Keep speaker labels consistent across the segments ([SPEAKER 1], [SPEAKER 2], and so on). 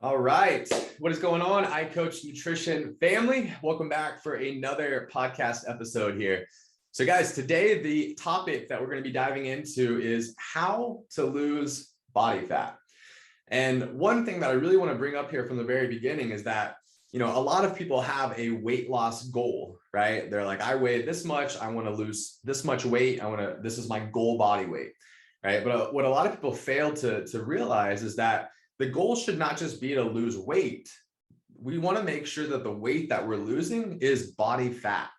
[SPEAKER 1] All right. What is going on? I Coach Nutrition family. Welcome back for another podcast episode here. So guys, today the topic that we're going to be diving into is how to lose body fat. And one thing that I really want to bring up here from the very beginning is that, a lot of people have a weight loss goal, right? They're like, I weigh this much, I want to lose this much weight. This is my goal body weight, right? But what a lot of people fail to realize is that the goal should not just be to lose weight. We want to make sure that the weight that we're losing is body fat,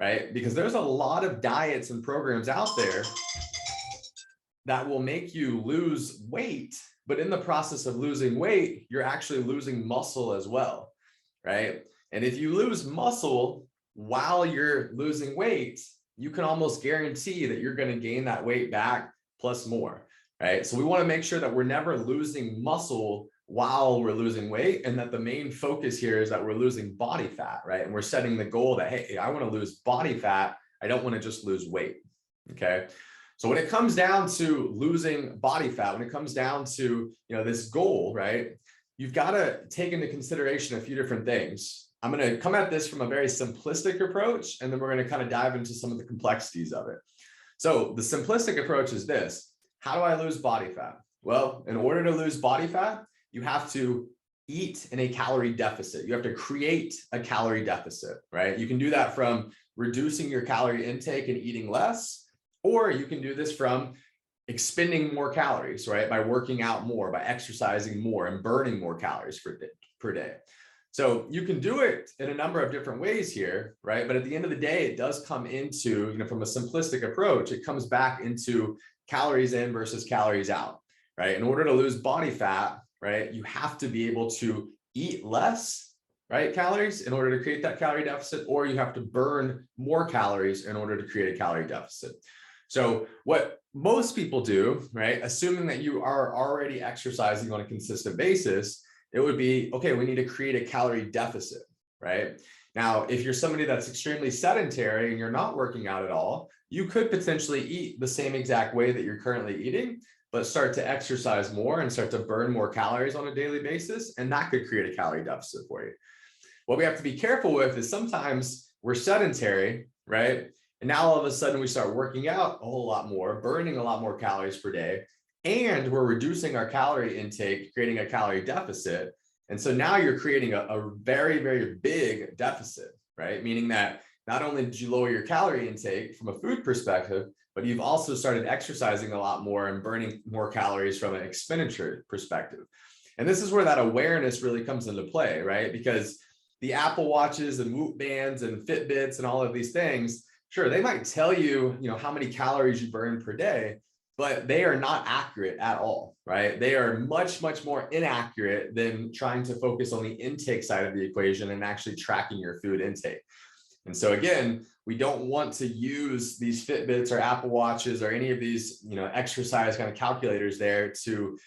[SPEAKER 1] right? Because there's a lot of diets and programs out there that will make you lose weight, but in the process of losing weight, you're actually losing muscle as well, right? And if you lose muscle while you're losing weight, you can almost guarantee that you're going to gain that weight back plus more, right? So we want to make sure that we're never losing muscle while we're losing weight, and that the main focus here is that we're losing body fat, right? And we're setting the goal that, hey, I want to lose body fat. I don't want to just lose weight, okay? So when it comes down to losing body fat, when it comes down to, this goal, right, you've got to take into consideration a few different things. I'm going to come at this from a very simplistic approach, and then we're going to kind of dive into some of the complexities of it. So the simplistic approach is this: how do I lose body fat? Well, in order to lose body fat, you have to eat in a calorie deficit. You have to create a calorie deficit, right? You can do that from reducing your calorie intake and eating less, or you can do this from expending more calories, right? By working out more, by exercising more and burning more calories per day. So you can do it in a number of different ways here, right? But at the end of the day, it does come into, from a simplistic approach, it comes back into calories in versus calories out, right? In order to lose body fat, right, you have to be able to eat less, right, calories in order to create that calorie deficit, or you have to burn more calories in order to create a calorie deficit. So what most people do, right, assuming that you are already exercising on a consistent basis, it would be, okay, we need to create a calorie deficit, right? Now, if you're somebody that's extremely sedentary and you're not working out at all, you could potentially eat the same exact way that you're currently eating, but start to exercise more and start to burn more calories on a daily basis, and that could create a calorie deficit for you. What we have to be careful with is sometimes we're sedentary, right? And now all of a sudden we start working out a whole lot more, burning a lot more calories per day, and we're reducing our calorie intake, creating a calorie deficit. And so now you're creating a very, very big deficit, right? Meaning that not only did you lower your calorie intake from a food perspective, but you've also started exercising a lot more and burning more calories from an expenditure perspective. And this is where that awareness really comes into play, right? Because the Apple Watches and Whoop bands and Fitbits and all of these things, sure, they might tell you, how many calories you burn per day, but they are not accurate at all, right? They are much, much more inaccurate than trying to focus on the intake side of the equation and actually tracking your food intake. And so again, we don't want to use these Fitbits or Apple Watches or any of these, exercise kind of calculators there to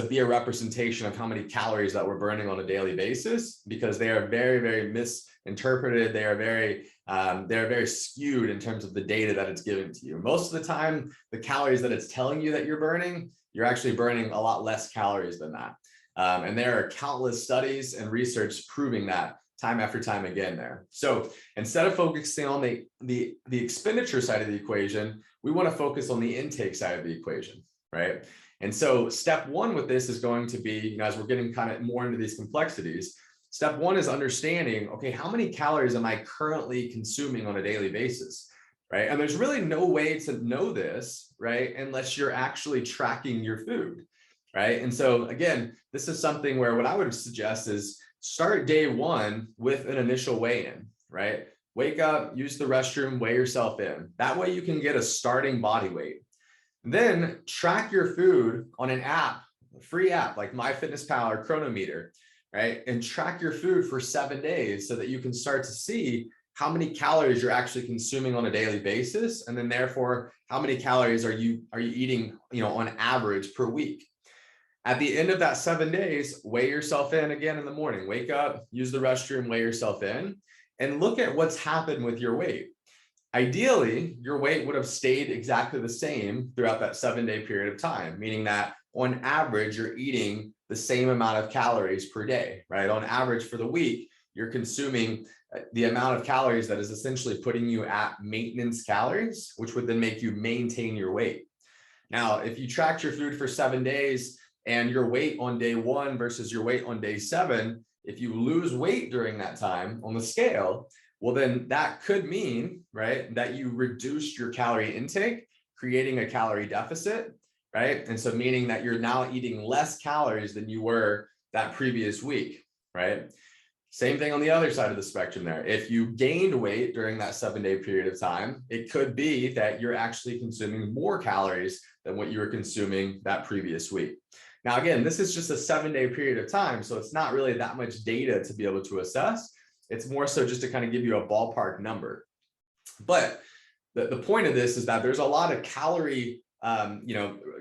[SPEAKER 1] be a representation of how many calories that we're burning on a daily basis, because they are very, very misinterpreted. They are very skewed in terms of the data that it's giving to you. Most of the time, the calories that it's telling you that you're burning, you're actually burning a lot less calories than that. And there are countless studies and research proving that time after time again there. So instead of focusing on the expenditure side of the equation, we want to focus on the intake side of the equation, right? And so step one with this is going to be, as we're getting kind of more into these complexities, step one is understanding, okay, how many calories am I currently consuming on a daily basis, right? And there's really no way to know this, right, unless you're actually tracking your food, right? And so again, this is something where what I would suggest is start day one with an initial weigh-in, right? Wake up, use the restroom, weigh yourself in. That way you can get a starting body weight. Then track your food on an app, a free app like MyFitnessPal or Chronometer, right? And track your food for 7 days so that you can start to see how many calories you're actually consuming on a daily basis. And then therefore, how many calories are you eating, on average per week. At the end of that 7 days, weigh yourself in again in the morning. Wake up, use the restroom, weigh yourself in, and look at what's happened with your weight. Ideally, your weight would have stayed exactly the same throughout that 7 day period of time, meaning that on average, you're eating the same amount of calories per day, right? On average for the week, you're consuming the amount of calories that is essentially putting you at maintenance calories, which would then make you maintain your weight. Now, if you tracked your food for 7 days and your weight on day 1 versus your weight on day 7, if you lose weight during that time on the scale, well, then that could mean, right, that you reduced your calorie intake, creating a calorie deficit, right? And so meaning that you're now eating less calories than you were that previous week, right? Same thing on the other side of the spectrum there. If you gained weight during that 7-day period of time, it could be that you're actually consuming more calories than what you were consuming that previous week. Now, again, this is just a 7-day period of time, so it's not really that much data to be able to assess. It's more so just to kind of give you a ballpark number. But the point of this is that there's a lot of calorie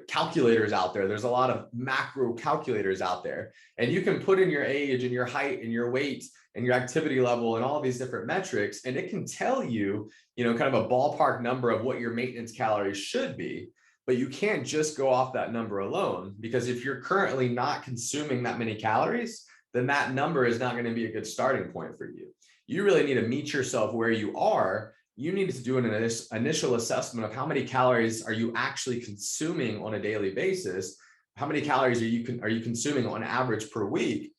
[SPEAKER 1] calculators out there. There's a lot of macro calculators out there, and you can put in your age and your height and your weight and your activity level and all of these different metrics, and it can tell you, kind of a ballpark number of what your maintenance calories should be. But you can't just go off that number alone, because if you're currently not consuming that many calories, then that number is not going to be a good starting point for you. You really need to meet yourself where you are. You need to do an initial assessment of how many calories are you actually consuming on a daily basis. How many calories are you consuming on average per week?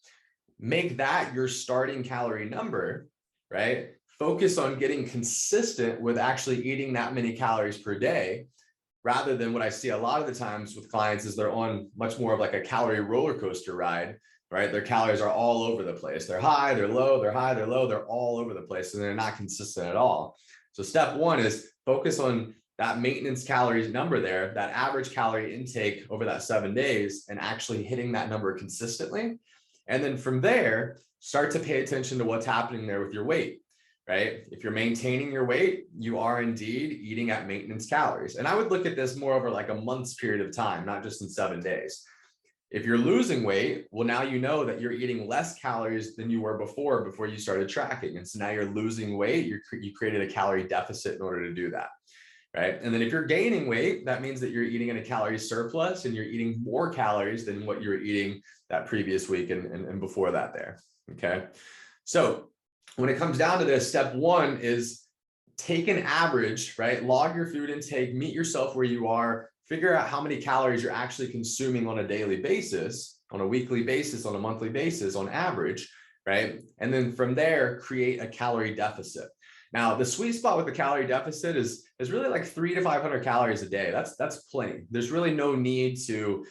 [SPEAKER 1] Make that your starting calorie number, right? Focus on getting consistent with actually eating that many calories per day, rather than what I see a lot of the times with clients is they're on much more of like a calorie roller coaster ride, right? Their calories are all over the place. They're high, they're low, they're high, they're low, they're all over the place, and they're not consistent at all. So step 1 is focus on that maintenance calories number there, that average calorie intake over that 7 days, and actually hitting that number consistently. And then from there, start to pay attention to what's happening there with your weight, right? If you're maintaining your weight, you are indeed eating at maintenance calories. And I would look at this more over like a month's period of time, not just in 7 days. If you're losing weight, well, now you know that you're eating less calories than you were before you started tracking. And so now you're losing weight, you created a calorie deficit in order to do that, right? And then if you're gaining weight, that means that you're eating in a calorie surplus and you're eating more calories than what you were eating that previous week and before that there, okay? So when it comes down to this, step 1 is take an average, right? Log your food intake, meet yourself where you are, figure out how many calories you're actually consuming on a daily basis, on a weekly basis, on a monthly basis, on average, right? And then from there, create a calorie deficit. Now, the sweet spot with the calorie deficit is really like 300 to 500 calories a day. That's plenty. There's really no need to,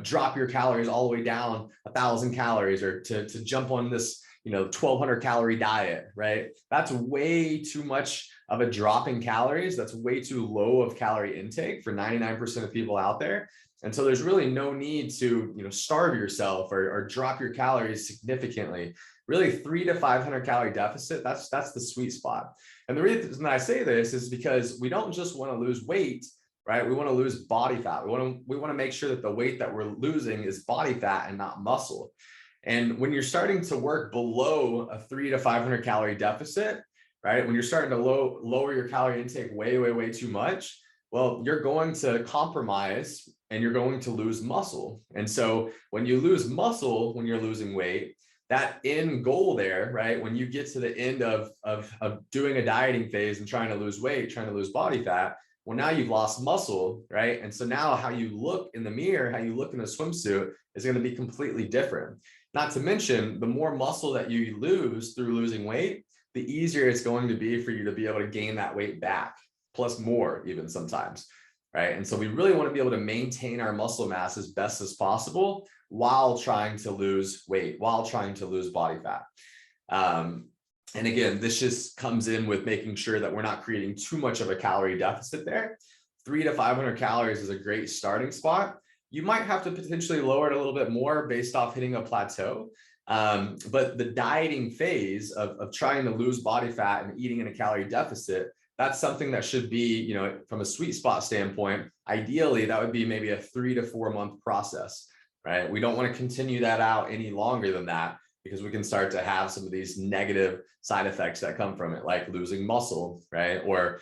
[SPEAKER 1] drop your calories all the way down 1,000 calories or to jump on this 1,200 calorie diet, right? That's way too much of a drop in calories. That's way too low of calorie intake for 99% of people out there. And so there's really no need to, starve yourself or drop your calories significantly. Really 300 to 500 calorie deficit, that's the sweet spot. And the reason I say this is because we don't just want to lose weight, right? We want to lose body fat. We want to make sure that the weight that we're losing is body fat and not muscle. And when you're starting to work below a 300 to 500 calorie deficit, right? When you're starting to lower your calorie intake way too much, well, you're going to compromise and you're going to lose muscle. And so when you lose muscle, when you're losing weight, that end goal there, right? When you get to the end of doing a dieting phase and trying to lose weight, trying to lose body fat, well, now you've lost muscle, right? And so now how you look in the mirror, how you look in a swimsuit is going to be completely different. Not to mention, the more muscle that you lose through losing weight, the easier it's going to be for you to be able to gain that weight back, plus more even sometimes, right? And so we really want to be able to maintain our muscle mass as best as possible while trying to lose weight, while trying to lose body fat. And again, this just comes in with making sure that we're not creating too much of a calorie deficit there. 300 to 500 calories is a great starting spot. You might have to potentially lower it a little bit more based off hitting a plateau. But the dieting phase of trying to lose body fat and eating in a calorie deficit, that's something that should be, from a sweet spot standpoint, ideally that would be maybe a 3 to 4 month process, right? We don't want to continue that out any longer than that, because we can start to have some of these negative side effects that come from it, like losing muscle, right? Or,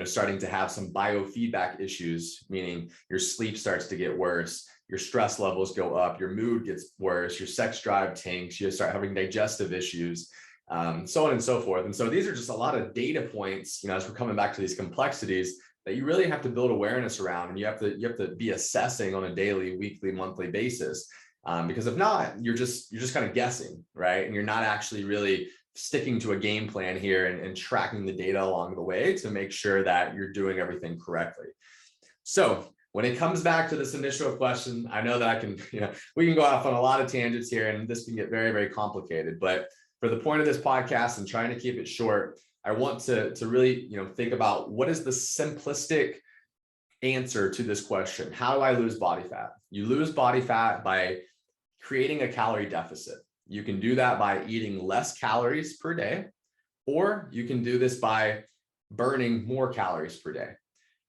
[SPEAKER 1] starting to have some biofeedback issues, meaning your sleep starts to get worse, your stress levels go up, your mood gets worse, your sex drive tanks, you start having digestive issues, so on and so forth. And so these are just a lot of data points, as we're coming back to these complexities that you really have to build awareness around, and you have to be assessing on a daily, weekly, monthly basis. Because if not, you're just kind of guessing, right? And you're not actually really sticking to a game plan here and tracking the data along the way to make sure that you're doing everything correctly. So when it comes back to this initial question, I know that we can go off on a lot of tangents here, and this can get very, very complicated. But for the point of this podcast and trying to keep it short, I want to really, think about what is the simplistic answer to this question. How do I lose body fat? You lose body fat by creating a calorie deficit. You can do that by eating less calories per day, or you can do this by burning more calories per day,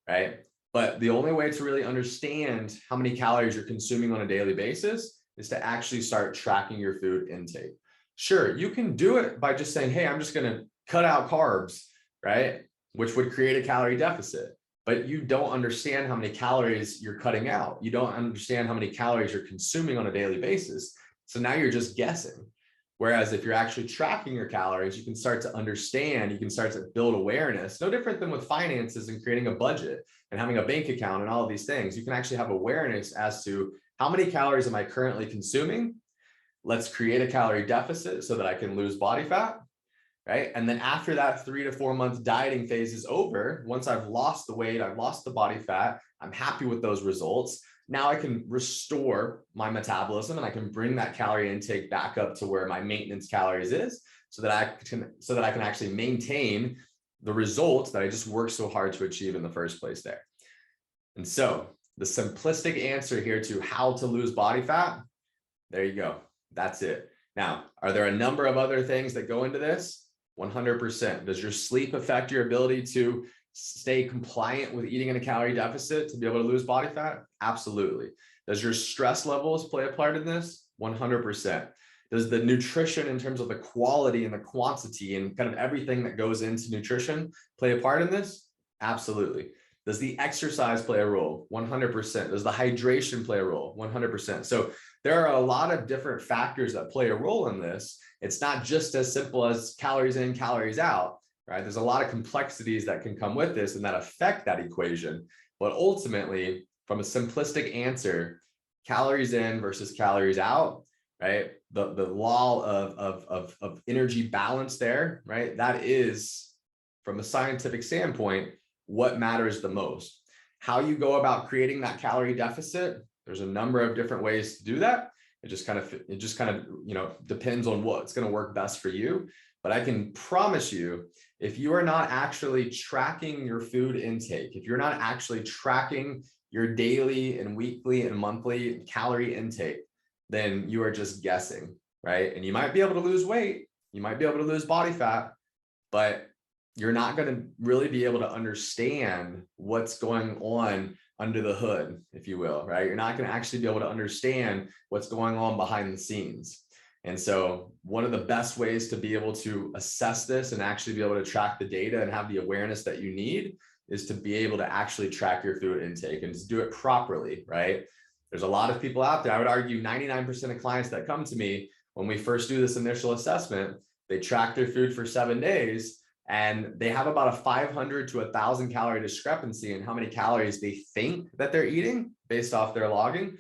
[SPEAKER 1] right? But the only way to really understand how many calories you're consuming on a daily basis is to actually start tracking your food intake. Sure, you can do it by just saying, hey, I'm just going to cut out carbs, right? Which would create a calorie deficit. But you don't understand how many calories you're cutting out. You don't understand how many calories you're consuming on a daily basis. So now you're just guessing. Whereas if you're actually tracking your calories, you can start to understand, you can start to build awareness. No different than with finances and creating a budget and having a bank account and all of these things. You can actually have awareness as to how many calories am I currently consuming? Let's create a calorie deficit so that I can lose body fat. Right. And then after that 3 to 4 month dieting phase is over, once I've lost the weight, I've lost the body fat, I'm happy with those results. Now I can restore my metabolism and I can bring that calorie intake back up to where my maintenance calories is so that I can actually maintain the results that I just worked so hard to achieve in the first place there. And so the simplistic answer here to how to lose body fat, there you go. That's it. Now, are there a number of other things that go into this? 100%. Does your sleep affect your ability to stay compliant with eating in a calorie deficit to be able to lose body fat? Absolutely. Does your stress levels play a part in this? 100%. Does the nutrition in terms of the quality and the quantity and kind of everything that goes into nutrition play a part in this? Absolutely. Does the exercise play a role? 100%. Does the hydration play a role? 100%. So there are a lot of different factors that play a role in this. It's not just as simple as calories in, calories out, right? There's a lot of complexities that can come with this and that affect that equation. But ultimately, from a simplistic answer, calories in versus calories out, right? The law of energy balance there, right? That is, from a scientific standpoint, what matters the most. How you go about creating that calorie deficit, there's a number of different ways to do that. It just kind of depends on what's going to work best for you. But I can promise you, if you are not actually tracking your food intake, if you're not actually tracking your daily and weekly and monthly calorie intake, then you are just guessing, right? And you might be able to lose weight, you might be able to lose body fat, but you're not going to really be able to understand what's going on under the hood, if you will, right? You're not going to actually be able to understand what's going on behind the scenes. And so one of the best ways to be able to assess this and actually be able to track the data and have the awareness that you need is to be able to actually track your food intake and to do it properly, right? There's a lot of people out there. I would argue 99% of clients that come to me, when we first do this initial assessment, they track their food for 7 days and they have about a 500 to 1,000 calorie discrepancy in how many calories they think that they're eating based off their logging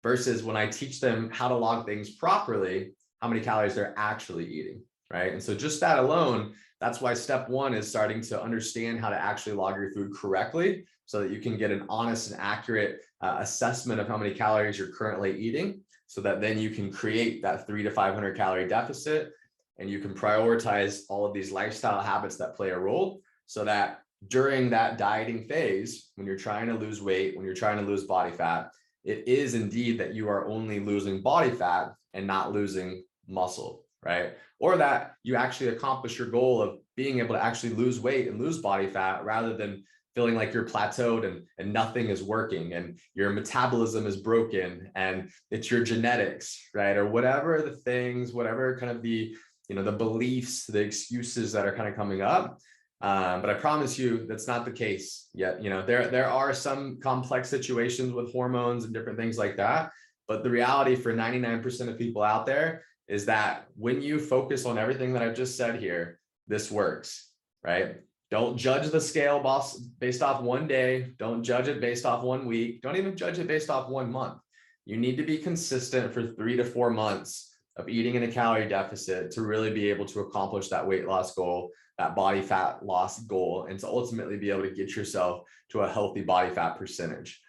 [SPEAKER 1] versus when I teach them how to log things properly, how many calories they're actually eating, right? And so just that alone, that's why step one is starting to understand how to actually log your food correctly so that you can get an honest and accurate assessment of how many calories you're currently eating, so that then you can create that 300 to 500 calorie deficit and you can prioritize all of these lifestyle habits that play a role so that during that dieting phase, when you're trying to lose weight, when you're trying to lose body fat, it is indeed that you are only losing body fat and not losing muscle, right? Or that you actually accomplish your goal of being able to actually lose weight and lose body fat rather than feeling like you're plateaued and nothing is working and your metabolism is broken and it's your genetics, right? Or whatever the things, whatever kind of the beliefs, the excuses that are kind of coming up. But I promise you that's not the case yet. There are some complex situations with hormones and different things like that. But the reality for 99% of people out there is that when you focus on everything that I've just said here, this works, right? Don't judge the scale based off one day. Don't judge it based off 1 week. Don't even judge it based off 1 month. You need to be consistent for 3 to 4 months of eating in a calorie deficit to really be able to accomplish that weight loss goal, that body fat loss goal, and to ultimately be able to get yourself to a healthy body fat percentage.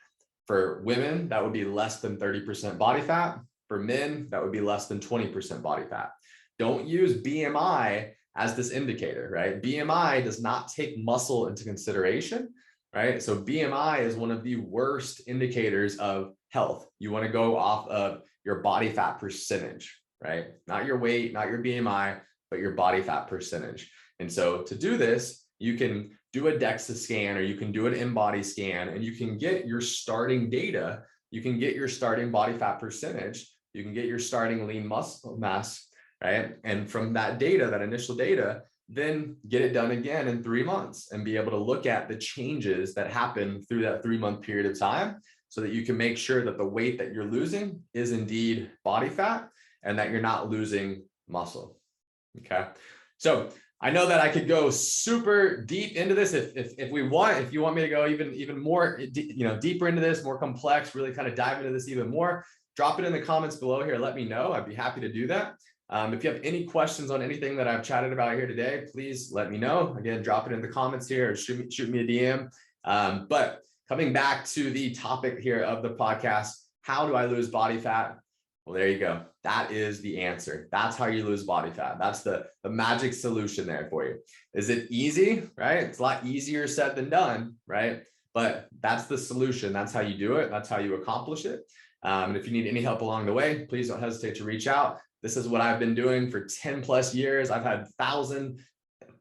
[SPEAKER 1] For women, that would be less than 30% body fat. For men, that would be less than 20% body fat. Don't use BMI as this indicator, right? BMI does not take muscle into consideration, right? So BMI is one of the worst indicators of health. You want to go off of your body fat percentage, right? Not your weight, not your BMI, but your body fat percentage. And so to do this, you can do a DEXA scan or you can do an in-body scan, and you can get your starting data. You can get your starting body fat percentage. You can get your starting lean muscle mass, right? And from that data, that initial data, then get it done again in 3 months and be able to look at the changes that happen through that 3-month period of time, so that you can make sure that the weight that you're losing is indeed body fat and that you're not losing muscle. Okay. So I know that I could go super deep into this if you want me to go even more, deeper into this, more complex, really kind of dive into this even more, drop it in the comments below here. Let me know. I'd be happy to do that. If you have any questions on anything that I've chatted about here today, please let me know. Again, drop it in the comments here or shoot me a DM. But coming back to the topic here of the podcast, how do I lose body fat? Well, there you go. That is the answer. That's how you lose body fat. That's the magic solution there for you. Is it easy, right? It's a lot easier said than done, right? But that's the solution. That's how you do it. That's how you accomplish it. And if you need any help along the way, please don't hesitate to reach out. This is what I've been doing for 10 plus years. I've had 1,000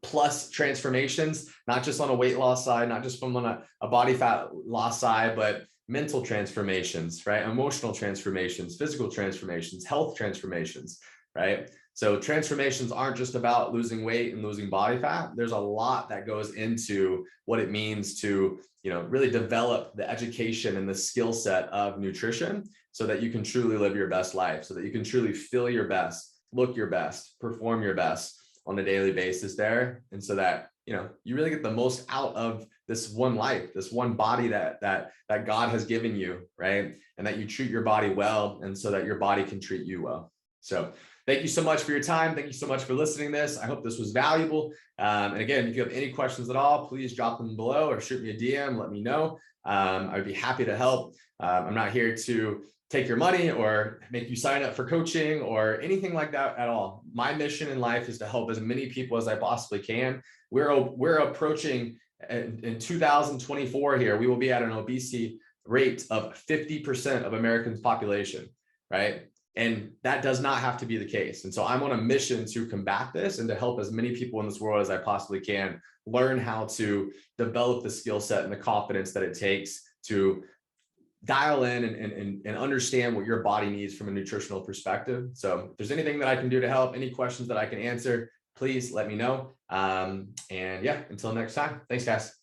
[SPEAKER 1] plus transformations, not just on a weight loss side, not just from on a body fat loss side, but mental transformations, right? Emotional transformations, physical transformations, health transformations, right? So transformations aren't just about losing weight and losing body fat. There's a lot that goes into what it means to, really develop the education and the skill set of nutrition so that you can truly live your best life, so that you can truly feel your best, look your best, perform your best on a daily basis there. And so that, you really get the most out of this one life, this one body that God has given you, right? And that you treat your body well, and so that your body can treat you well. So thank you so much for your time. Thank you so much for listening to this. I hope this was valuable. And again, if you have any questions at all, please drop them below or shoot me a DM, let me know. I'd be happy to help. I'm not here to take your money or make you sign up for coaching or anything like that at all. My mission in life is to help as many people as I possibly can. We're approaching in 2024 here, we will be at an obesity rate of 50% of Americans' population, right? And that does not have to be the case. And so I'm on a mission to combat this and to help as many people in this world as I possibly can learn how to develop the skill set and the confidence that it takes to dial in and understand what your body needs from a nutritional perspective. So if there's anything that I can do to help, any questions that I can answer, please let me know. And yeah, until next time, thanks guys.